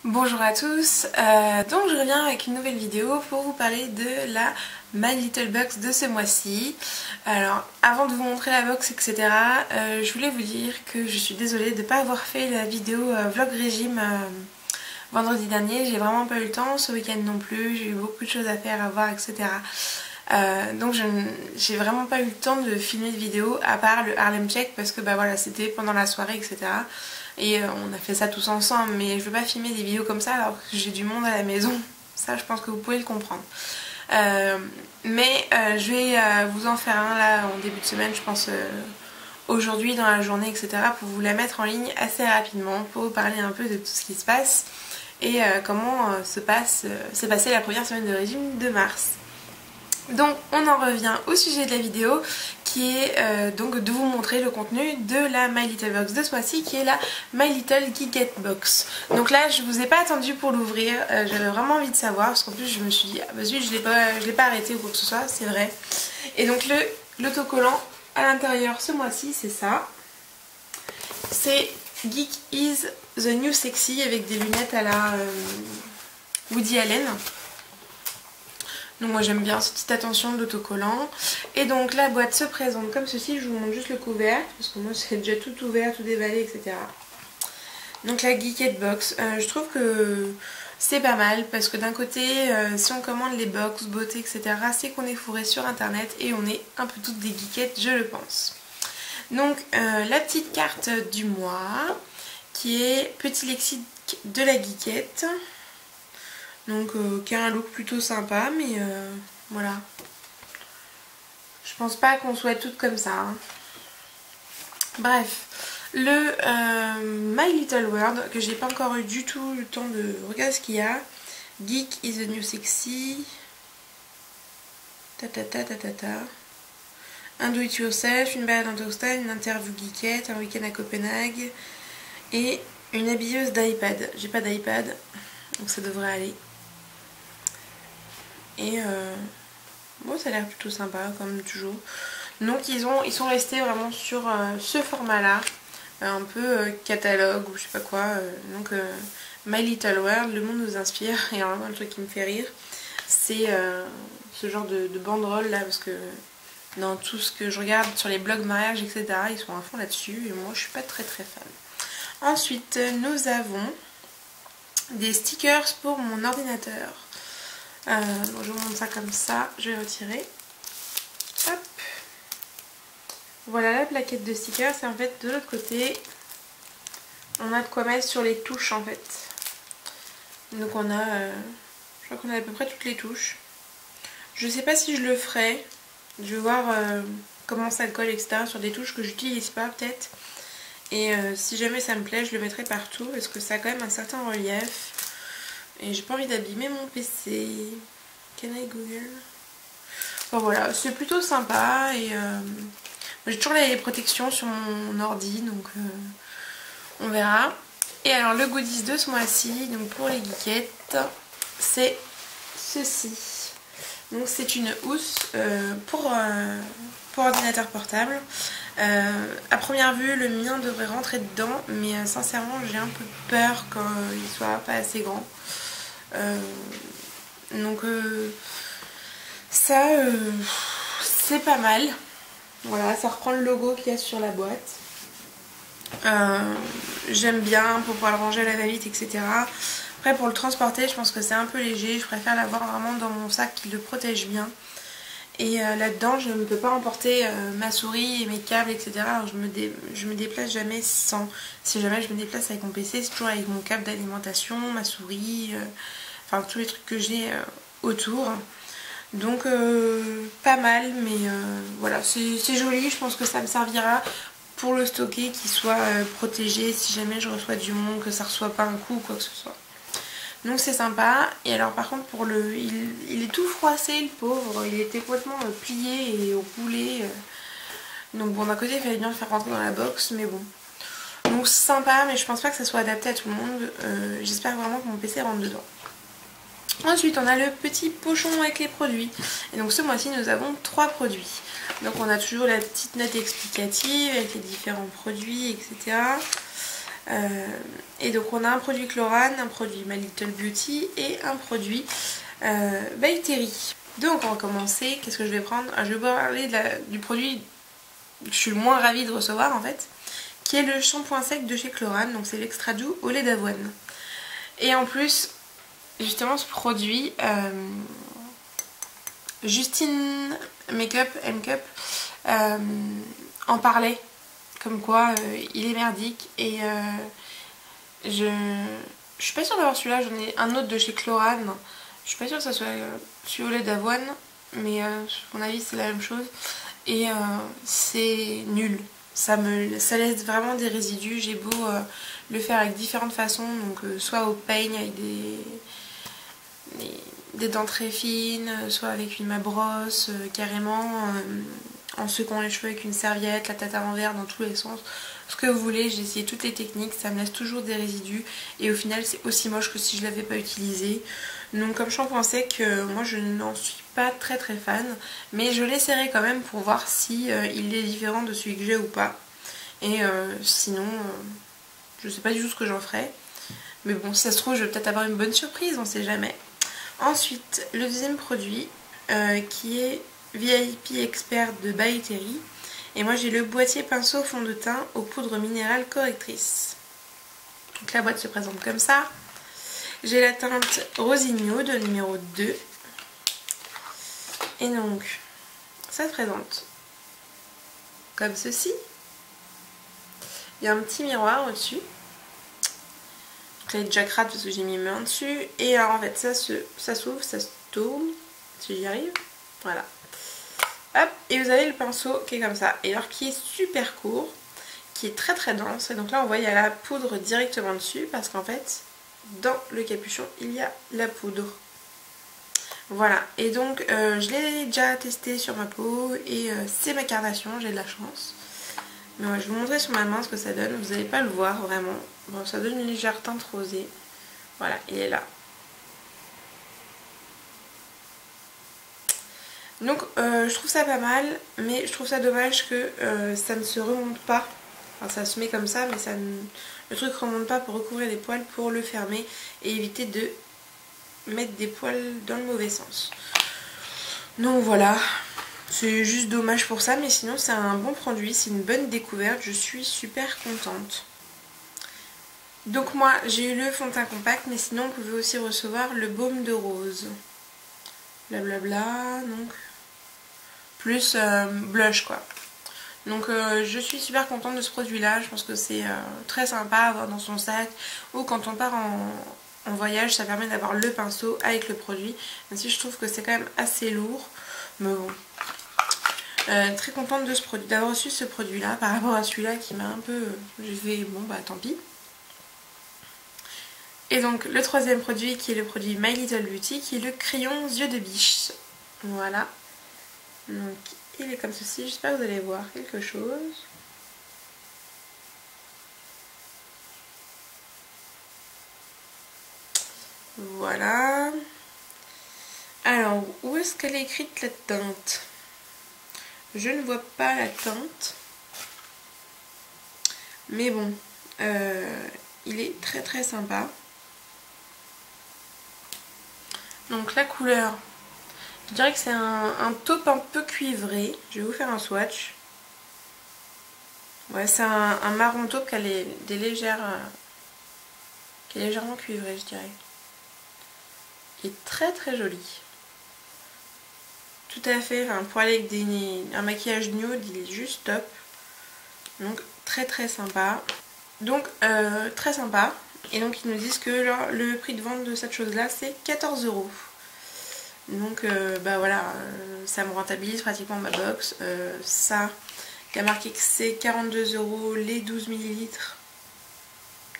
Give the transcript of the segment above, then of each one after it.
Bonjour à tous, donc je reviens avec une nouvelle vidéo pour vous parler de la My Little Box de ce mois-ci. Alors avant de vous montrer la box etc, je voulais vous dire que je suis désolée de ne pas avoir fait la vidéo vlog régime vendredi dernier. J'ai vraiment pas eu le temps, ce week-end non plus, j'ai eu beaucoup de choses à faire, à voir etc. Donc j'ai vraiment pas eu le temps de filmer de vidéo à part le Harlem Shake parce que bah voilà, c'était pendant la soirée etc. Et on a fait ça tous ensemble, mais je veux pas filmer des vidéos comme ça alors que j'ai du monde à la maison. Ça je pense que vous pouvez le comprendre. Je vais vous en faire un là en début de semaine, je pense aujourd'hui dans la journée etc. pour vous la mettre en ligne assez rapidement, pour vous parler un peu de tout ce qui se passe et comment s'est passée la première semaine de régime de mars. Donc on en revient au sujet de la vidéo qui est donc de vous montrer le contenu de la My Little Box de ce mois-ci qui est la My Little Geekette Box. Donc là je vous ai pas attendu pour l'ouvrir, j'avais vraiment envie de savoir parce qu'en plus je me suis dit ah bah zut, je l'ai pas arrêté ou quoi que ce soit, c'est vrai. Et donc l'autocollant à l'intérieur ce mois-ci c'est ça. C'est Geek is the New Sexy avec des lunettes à la Woody Allen. Donc moi j'aime bien cette petite attention de l'autocollant. Et donc la boîte se présente comme ceci, je vous montre juste le couvercle, parce que moi c'est déjà tout ouvert, tout déballé, etc. Donc la Geekette Box, je trouve que c'est pas mal, parce que d'un côté, si on commande les box, beauté, etc., c'est qu'on est fourré sur internet et on est un peu toutes des geekettes, je le pense. Donc la petite carte du mois, qui est petit lexique de la geekette. Donc qui a un look plutôt sympa, mais voilà. Je pense pas qu'on soit toutes comme ça. Hein. Bref, le My Little World, que j'ai pas encore eu du tout le temps de regarder ce qu'il y a. Geek is the New Sexy. Un do it yourself, une balade en Toscane, une interview geekette, un week-end à Copenhague et une habilleuse d'iPad. J'ai pas d'iPad, donc ça devrait aller. Et bon, ça a l'air plutôt sympa comme toujours. Donc ils sont restés vraiment sur ce format là, un peu catalogue ou je sais pas quoi. Donc My Little World, le monde nous inspire. Et vraiment le truc qui me fait rire, c'est ce genre de banderole là, parce que dans tout ce que je regarde sur les blogs mariage etc, ils sont à fond là-dessus et moi je suis pas très fan. Ensuite nous avons des stickers pour mon ordinateur. Donc je vous montre ça comme ça, je vais retirer. Hop. Voilà la plaquette de stickers, et en fait de l'autre côté on a de quoi mettre sur les touches en fait. Donc on a, je crois qu'on a à peu près toutes les touches. Je sais pas si je le ferai, je vais voir comment ça colle etc sur des touches que j'utilise pas peut-être. Et si jamais ça me plaît je le mettrai partout parce que ça a quand même un certain relief. Et j'ai pas envie d'abîmer mon PC. Can I Google? Bon voilà, c'est plutôt sympa et j'ai toujours les protections sur mon ordi donc on verra. Et alors le goodies de ce mois-ci, donc pour les geekettes, c'est ceci. Donc c'est une housse pour ordinateur portable. À première vue le mien devrait rentrer dedans mais sincèrement j'ai un peu peur qu'il soit pas assez grand. Donc ça c'est pas mal. Voilà, ça reprend le logo qu'il y a sur la boîte. J'aime bien pour pouvoir le ranger à la va-vite etc. Après pour le transporter je pense que c'est un peu léger, je préfère l'avoir vraiment dans mon sac qui le protège bien. Et là-dedans je ne peux pas emporter ma souris et mes câbles etc. Alors je me déplace jamais sans. Si jamais je me déplace avec mon PC, c'est toujours avec mon câble d'alimentation, ma souris, enfin tous les trucs que j'ai autour. Donc pas mal, mais voilà, c'est joli, je pense que ça me servira pour le stocker, qu'il soit protégé si jamais je reçois du monde, que ça reçoit pas un coup ou quoi que ce soit. Donc c'est sympa. Et alors par contre pour il est tout froissé le pauvre, il était complètement plié et roulé. Donc bon d'un côté il fallait bien le faire rentrer dans la box mais bon. Donc sympa mais je pense pas que ça soit adapté à tout le monde. J'espère vraiment que mon PC rentre dedans. Ensuite on a le petit pochon avec les produits. Et donc ce mois-ci nous avons 3 produits. Donc on a toujours la petite note explicative avec les différents produits etc. Et donc on a un produit Chlorane, un produit My Little Beauty et un produit By Terry. Donc on va commencer, qu'est-ce que je vais prendre? Je vais parler du produit que je suis le moins ravie de recevoir en fait, qui est le shampoing sec de chez Chlorane, donc c'est l'extra doux au lait d'avoine. Et en plus, justement ce produit, Justine Makeup en parlait, comme quoi il est merdique et je suis pas sûre d'avoir celui-là, j'en ai un autre de chez Chlorane, je suis pas sûre que ça soit celui au lait d'avoine, mais à mon avis c'est la même chose et c'est nul. Ça laisse vraiment des résidus, j'ai beau le faire avec différentes façons, donc soit au peigne avec des dents très fines, soit avec une main brosse, carrément, en secouant les cheveux avec une serviette, la tête à l'envers, dans tous les sens. Ce que vous voulez, j'ai essayé toutes les techniques, ça me laisse toujours des résidus et au final c'est aussi moche que si je l'avais pas utilisé. Donc comme shampoing sec, moi je n'en suis pas très fan, mais je l'essaierai quand même pour voir si il est différent de celui que j'ai ou pas. Et sinon, je sais pas du tout ce que j'en ferai. Mais bon, si ça se trouve, je vais peut-être avoir une bonne surprise, on sait jamais. Ensuite, le deuxième produit qui est VIP Expert de By Terry. Et moi j'ai le boîtier pinceau fond de teint aux poudres minérales correctrices. Donc la boîte se présente comme ça. J'ai la teinte Rosigno de numéro 2. Et donc, ça se présente comme ceci. Il y a un petit miroir au-dessus. Elle est déjà crade parce que j'ai mis mes mains dessus. Et alors en fait ça s'ouvre, ça se tourne, si j'y arrive. Voilà. Hop, et vous avez le pinceau qui est comme ça. Et alors qui est super court, qui est très dense. Et donc là on voit il y a la poudre directement dessus parce qu'en fait dans le capuchon il y a la poudre. Voilà, et donc je l'ai déjà testé sur ma peau et c'est ma carnation, j'ai de la chance. Mais ouais, je vais vous montrer sur ma main ce que ça donne, vous n'allez pas le voir vraiment. Bon, ça donne une légère teinte rosée. Voilà, il est là. Donc je trouve ça pas mal, mais je trouve ça dommage que ça ne se remonte pas. Enfin ça se met comme ça, mais le truc remonte pas pour recouvrir les poils, pour le fermer et éviter de mettre des poils dans le mauvais sens. Donc voilà, c'est juste dommage pour ça, mais sinon c'est un bon produit, c'est une bonne découverte, je suis super contente. Donc moi j'ai eu le fond de teint compact, mais sinon vous pouvez aussi recevoir le baume de rose. Blablabla, donc plus blush quoi. Donc je suis super contente de ce produit là, je pense que c'est très sympa à avoir dans son sac ou quand on part en voyage, ça permet d'avoir le pinceau avec le produit, même si je trouve que c'est quand même assez lourd, mais bon. Très contente de ce produit, d'avoir reçu ce produit là par rapport à celui là qui m'a un peu... j'ai fait bon bah tant pis. Et donc le troisième produit qui est le produit My Little Beauty, qui est le crayon yeux de biche. Voilà. Donc il est comme ceci, j'espère que vous allez voir quelque chose. Voilà. Alors, où est-ce qu'elle est écrite la teinte? Je ne vois pas la teinte. Mais bon, il est très sympa. Donc la couleur, je dirais que c'est un taupe un peu cuivré. Je vais vous faire un swatch. Ouais, c'est un marron taupe qui a des légères... qui est légèrement cuivré, je dirais. Il est très joli. Tout à fait, enfin, pour aller avec un maquillage nude, il est juste top. Donc très sympa. Donc très sympa. Et donc ils nous disent que genre, le prix de vente de cette chose là c'est 14 €. Donc bah voilà, ça me rentabilise pratiquement ma box. Ça qui a marqué que c'est 42 € les 12 ml.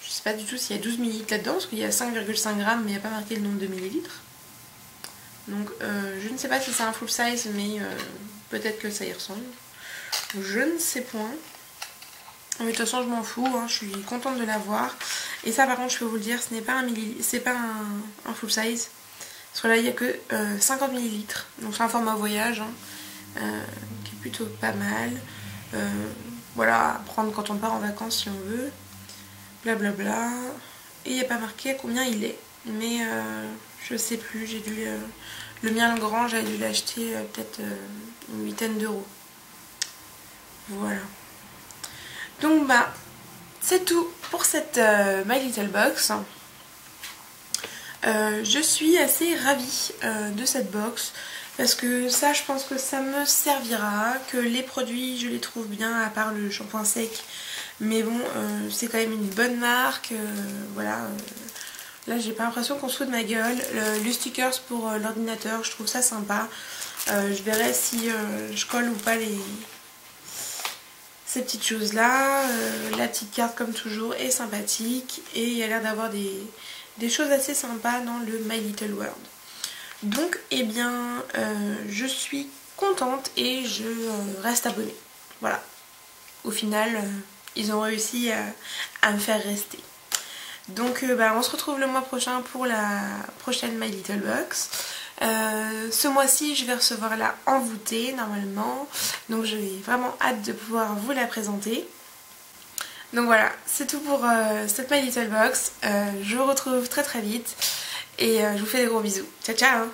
Je sais pas du tout s'il y a 12 ml là-dedans parce qu'il y a 5,5 g mais il n'y a pas marqué le nombre de millilitres. Donc je ne sais pas si c'est un full size mais peut-être que ça y ressemble. Je ne sais point. Mais de toute façon je m'en fous, hein, je suis contente de l'avoir. Et ça par contre je peux vous le dire, ce n'est pas un full size. Parce que là il n'y a que 50 ml. Donc c'est un format voyage hein, qui est plutôt pas mal. Voilà, à prendre quand on part en vacances si on veut. blablabla. Et il n'y a pas marqué combien il est. Mais je sais plus, j'ai dû... le mien, le grand, j'avais dû l'acheter peut-être une huitaine d'euros. Voilà. Donc bah, c'est tout pour cette My Little Box. Je suis assez ravie de cette box parce que ça, je pense que ça me servira, que les produits je les trouve bien à part le shampoing sec, mais bon c'est quand même une bonne marque, voilà. Là j'ai pas l'impression qu'on se fout de ma gueule. Le stickers pour l'ordinateur, je trouve ça sympa. Je verrai si je colle ou pas ces petites choses là. La petite carte comme toujours est sympathique et il y a l'air d'avoir des choses assez sympas dans le My Little World. Donc eh bien je suis contente et je reste abonnée. Voilà. Au final ils ont réussi à me faire rester. Donc bah, on se retrouve le mois prochain pour la prochaine My Little Box. Ce mois-ci je vais recevoir la envoûtée normalement. Donc j'ai vraiment hâte de pouvoir vous la présenter. Donc voilà, c'est tout pour cette My Little Box. Je vous retrouve très très vite et je vous fais des gros bisous. Ciao ciao!